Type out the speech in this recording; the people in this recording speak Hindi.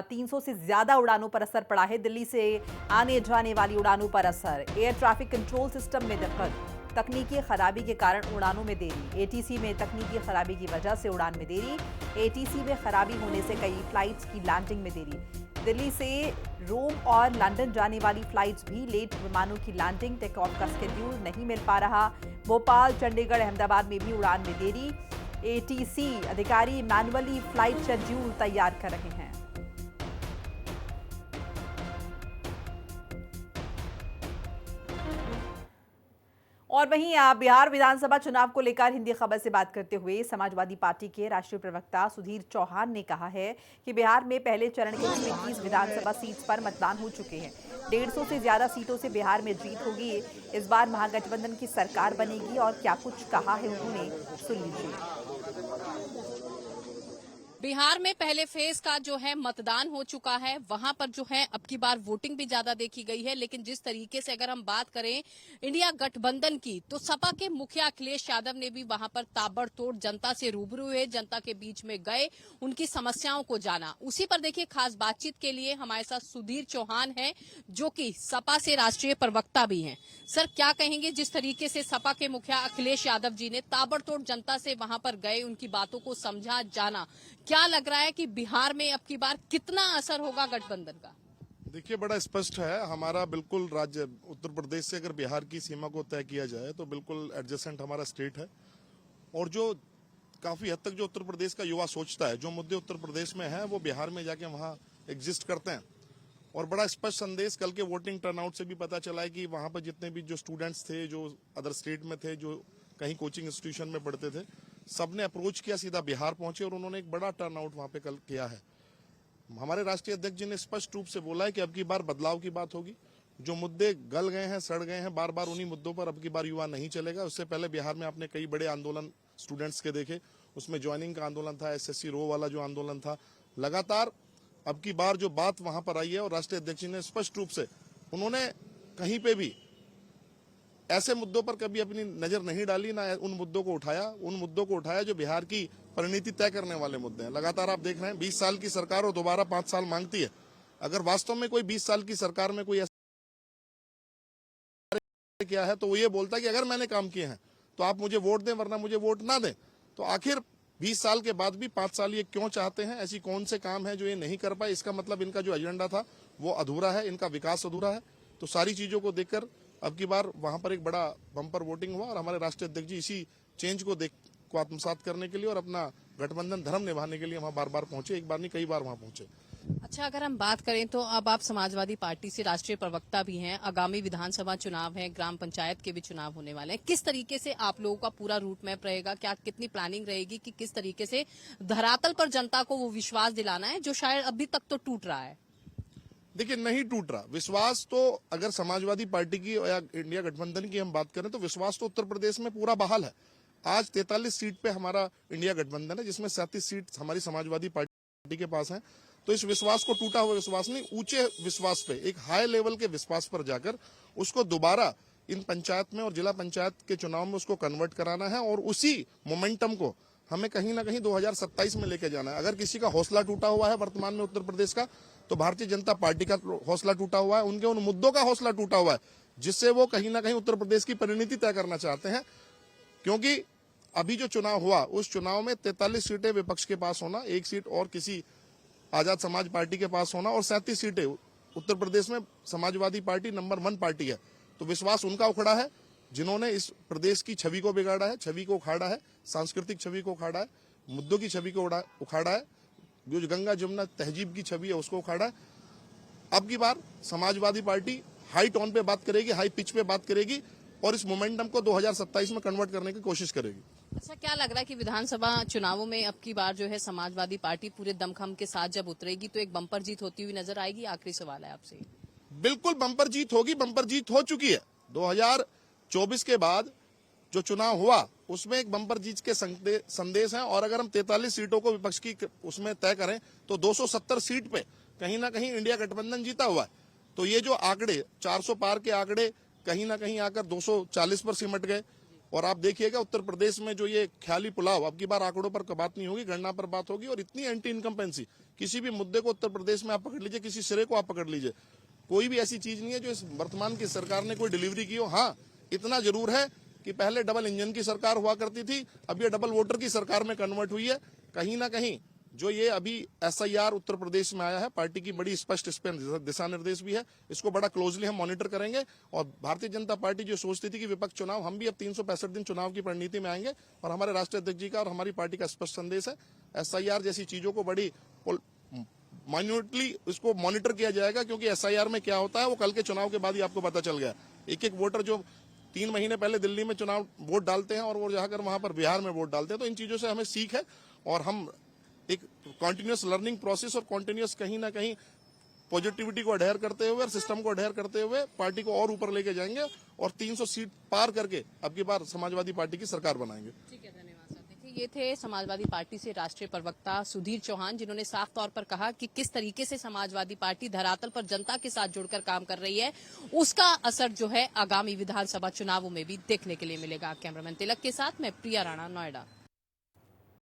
300 से ज्यादा उड़ानों पर असर पड़ा है। दिल्ली से आने जाने वाली उड़ानों पर असर। एयर ट्रैफिक कंट्रोल सिस्टम में दिक्कत, तकनीकी खराबी के कारण उड़ानों में देरी। एटीसी में तकनीकी खराबी की वजह से उड़ान में देरी। एटीसी में खराबी होने से कई फ्लाइट्स की लैंडिंग में देरी। दिल्ली से रोम और लंदन जाने वाली फ्लाइट्स भी लेट। विमानों की लैंडिंग टेक ऑफ का स्केड्यूल नहीं मिल पा रहा। भोपाल, चंडीगढ़, अहमदाबाद में भी उड़ान में देरी। एटीसी अधिकारी मैनुअली फ्लाइट शेड्यूल तैयार कर रहे हैं। और वहीं बिहार विधानसभा चुनाव को लेकर हिंदी खबर से बात करते हुए समाजवादी पार्टी के राष्ट्रीय प्रवक्ता सुधीर चौहान ने कहा है कि बिहार में पहले चरण के 21 विधानसभा सीट्स पर मतदान हो चुके हैं। 150 से ज्यादा सीटों से बिहार में जीत होगी। इस बार महागठबंधन की सरकार बनेगी। और क्या कुछ कहा है उन्होंने, सुन लीजिए। बिहार में पहले फेज का जो है मतदान हो चुका है। वहां पर जो है अब की बार वोटिंग भी ज्यादा देखी गई है। लेकिन जिस तरीके से अगर हम बात करें इंडिया गठबंधन की, तो सपा के मुखिया अखिलेश यादव ने भी वहां पर ताबड़तोड़ जनता से रूबरू हुए, जनता के बीच में गए, उनकी समस्याओं को जाना। उसी पर देखिए खास बातचीत के लिए हमारे साथ सुधीर चौहान है, जो कि सपा से राष्ट्रीय प्रवक्ता भी हैं। सर, क्या कहेंगे जिस तरीके से सपा के मुखिया अखिलेश यादव जी ने ताबड़तोड़ जनता से वहां पर गए, उनकी बातों को समझा, जाना, क्या लग रहा है कि बिहार में अब की बार कितना असर होगा गठबंधन का? देखिए, बड़ा स्पष्ट है। हमारा बिल्कुल राज्य उत्तर प्रदेश से अगर बिहार की सीमा को तय किया जाए तो बिल्कुल एडजेसेंट हमारा स्टेट है। और जो काफी हद तक जो उत्तर प्रदेश का युवा सोचता है, जो मुद्दे उत्तर प्रदेश में हैं, वो बिहार में जाके वहाँ एग्जिस्ट करते हैं। और बड़ा स्पष्ट संदेश कल के वोटिंग टर्नआउट से भी पता चला है कि वहाँ पर जितने भी जो स्टूडेंट्स थे, जो अदर स्टेट में थे, जो कहीं कोचिंग इंस्टीट्यूशन में पढ़ते थे, सबने अप्रोच किया, सीधा बिहार पहुंचे और उन्होंने एक बड़ा टर्नआउट वहां पे कल किया है। हमारे राष्ट्रीय अध्यक्ष जी ने स्पष्ट रूप से बोला है कि अब की बार बदलाव की बात होगी। जो मुद्दे गल गए हैं, सड़ गए हैं, बार बार उन्हीं मुद्दों पर अब की बार युवा नहीं चलेगा। उससे पहले बिहार में आपने कई बड़े आंदोलन स्टूडेंट्स के देखे, उसमें ज्वाइनिंग का आंदोलन था, एसएससी रो वाला जो आंदोलन था। लगातार अब की बार जो बात वहां पर आई है, और राष्ट्रीय अध्यक्ष जी ने स्पष्ट रूप से, उन्होंने कहीं पे भी ऐसे मुद्दों पर कभी अपनी नजर नहीं डाली, ना उन मुद्दों को उठाया जो बिहार की परिणति तय करने वाले मुद्दे हैं। लगातार आप देख रहे हैं 20 साल की सरकार और दोबारा 5 साल मांगती है। अगर वास्तव में कोई 20 साल की सरकार में कोई ऐसा किया है तो वो ये बोलता है कि अगर मैंने काम किए हैं तो आप मुझे वोट दें, वरना मुझे वोट ना दें। तो आखिर 20 साल के बाद भी 5 साल ये क्यों चाहते हैं? ऐसी कौन से काम है जो ये नहीं कर पाए? इसका मतलब इनका जो एजेंडा था वो अधूरा है, इनका विकास अधूरा है। तो सारी चीजों को देखकर अब की बार वहां पर एक बड़ा बम्पर वोटिंग हुआ और हमारे राष्ट्रीय अध्यक्ष जी इसी चेंज को आत्मसात करने के लिए और अपना गठबंधन धर्म निभाने के लिए वहां बार बार पहुंचे। एक बार नहीं, कई बार वहां पहुंचे। अच्छा, अगर हम बात करें तो अब आप समाजवादी पार्टी से राष्ट्रीय प्रवक्ता भी हैं। आगामी विधानसभा चुनाव है, ग्राम पंचायत के भी चुनाव होने वाले हैं। किस तरीके से आप लोगों का पूरा रूट मैप रहेगा? क्या कितनी प्लानिंग रहेगी कि किस तरीके से धरातल पर जनता को वो विश्वास दिलाना है जो शायद अभी तक तो टूट रहा है? देखिए, नहीं टूट रहा विश्वास। तो अगर समाजवादी पार्टी की या इंडिया गठबंधन की हम बात करें तो विश्वास तो उत्तर प्रदेश में पूरा बहाल है। आज 43 सीट पे हमारा इंडिया गठबंधन है, जिसमें 37 सीट हमारी समाजवादी पार्टी के पास है। तो इस विश्वास को टूटा हुआ विश्वास नहीं, ऊंचे विश्वास पे, एक हाई लेवल के विश्वास पर जाकर उसको दोबारा इन पंचायत में और जिला पंचायत के चुनाव में उसको कन्वर्ट कराना है। और उसी मोमेंटम को हमें कहीं ना कहीं 2027 में लेके जाना है। अगर किसी का हौसला टूटा हुआ है वर्तमान में उत्तर प्रदेश का, तो भारतीय जनता पार्टी का हौसला टूटा हुआ है, उनके उन मुद्दों का हौसला टूटा हुआ है जिससे वो कहीं ना कहीं उत्तर प्रदेश की परिणति तय करना चाहते हैं। क्योंकि अभी जो चुनाव हुआ, उस चुनाव में 43 सीटें विपक्ष के पास होना, 1 सीट और किसी आजाद समाज पार्टी के पास होना, और 37 सीटें उत्तर प्रदेश में समाजवादी पार्टी नंबर 1 पार्टी है। तो विश्वास उनका उखड़ा है जिन्होंने इस प्रदेश की छवि को बिगाड़ा है, छवि को उखाड़ा है, सांस्कृतिक छवि को उखाड़ा है, मुद्दों की छवि को उखाड़ा है, जो गंगा जमुना तहजीब की छवि है उसको उखाड़ा है। अब की बार समाजवादी पार्टी हाई टोन पे बात करेगी, हाई पिच पे बात करेगी और इस मोमेंटम को 2027 में कन्वर्ट करने की कोशिश करेगी। अच्छा, क्या लग रहा है कि विधानसभा चुनावों में अब की बार जो है समाजवादी पार्टी पूरे दमखम के साथ जब उतरेगी तो एक बम्पर जीत होती हुई नजर आएगी? आखिरी सवाल है आपसे। बिल्कुल बम्पर जीत होगी, बम्पर जीत हो चुकी है। 2024 के बाद जो चुनाव हुआ उसमें एक बम्पर जीत के संदेश हैं। और अगर हम 43 सीटों को विपक्ष की उसमें तय करें तो 270 सीट पे कहीं ना कहीं इंडिया गठबंधन जीता हुआ है। तो ये जो आंकड़े 400 पार के आंकड़े कहीं ना कहीं आकर 240 पर सिमट गए और आप देखिएगा उत्तर प्रदेश में जो ये ख्याली पुलाव, अब की बार आंकड़ों पर बात नहीं होगी, गणना पर बात होगी। और इतनी एंटी इनकम्पेंसी, किसी भी मुद्दे को उत्तर प्रदेश में आप पकड़ लीजिए, किसी सिरे को आप पकड़ लीजिए, कोई भी ऐसी चीज नहीं है जो इस वर्तमान की सरकार ने कोई डिलीवरी की हो। हाँ, इतना जरूर है कि पहले डबल इंजन की सरकार हुआ करती थी, अब ये डबल वोटर की सरकार में कन्वर्ट हुई है। कहीं ना कहीं जो ये अभी SIR उत्तर प्रदेश में आया है, पार्टी की बड़ी स्पष्ट इस पर दिशा निर्देश भी है, इसको बड़ा क्लोजली हम मॉनिटर करेंगे। और भारतीय जनता पार्टी जो सोचती थी कि विपक्ष चुनाव, हम भी अब 365 दिन चुनाव की रणनीति में आएंगे। और हमारे राष्ट्रीय अध्यक्ष जी का और हमारी पार्टी का स्पष्ट संदेश है, SIR जैसी चीजों को बड़ी माइन्यूटली इसको मॉनिटर किया जाएगा, क्योंकि SIR में क्या होता है वो कल के चुनाव के बाद ही आपको पता चल गया। एक एक वोटर जो 3 महीने पहले दिल्ली में चुनाव वोट डालते हैं और वो जाकर वहां पर बिहार में वोट डालते हैं, तो इन चीजों से हमें सीख है। और हम एक कॉन्टिन्यूस लर्निंग प्रोसेस और कॉन्टिन्यूस कहीं ना कहीं पॉजिटिविटी को अडेयर करते हुए और सिस्टम को अडेयर करते हुए पार्टी को और ऊपर लेके जाएंगे और 300 सीट पार करके अब की बार समाजवादी पार्टी की सरकार बनाएंगे। ठीक है, धन्यवाद सर। देखिए, ये थे समाजवादी पार्टी से राष्ट्रीय प्रवक्ता सुधीर चौहान, जिन्होंने साफ तौर पर कहा कि किस तरीके से समाजवादी पार्टी धरातल पर जनता के साथ जुड़कर काम कर रही है, उसका असर जो है आगामी विधानसभा चुनावों में भी देखने के लिए मिलेगा। कैमरामैन तिलक के साथ मैं प्रिया राणा, नोएडा।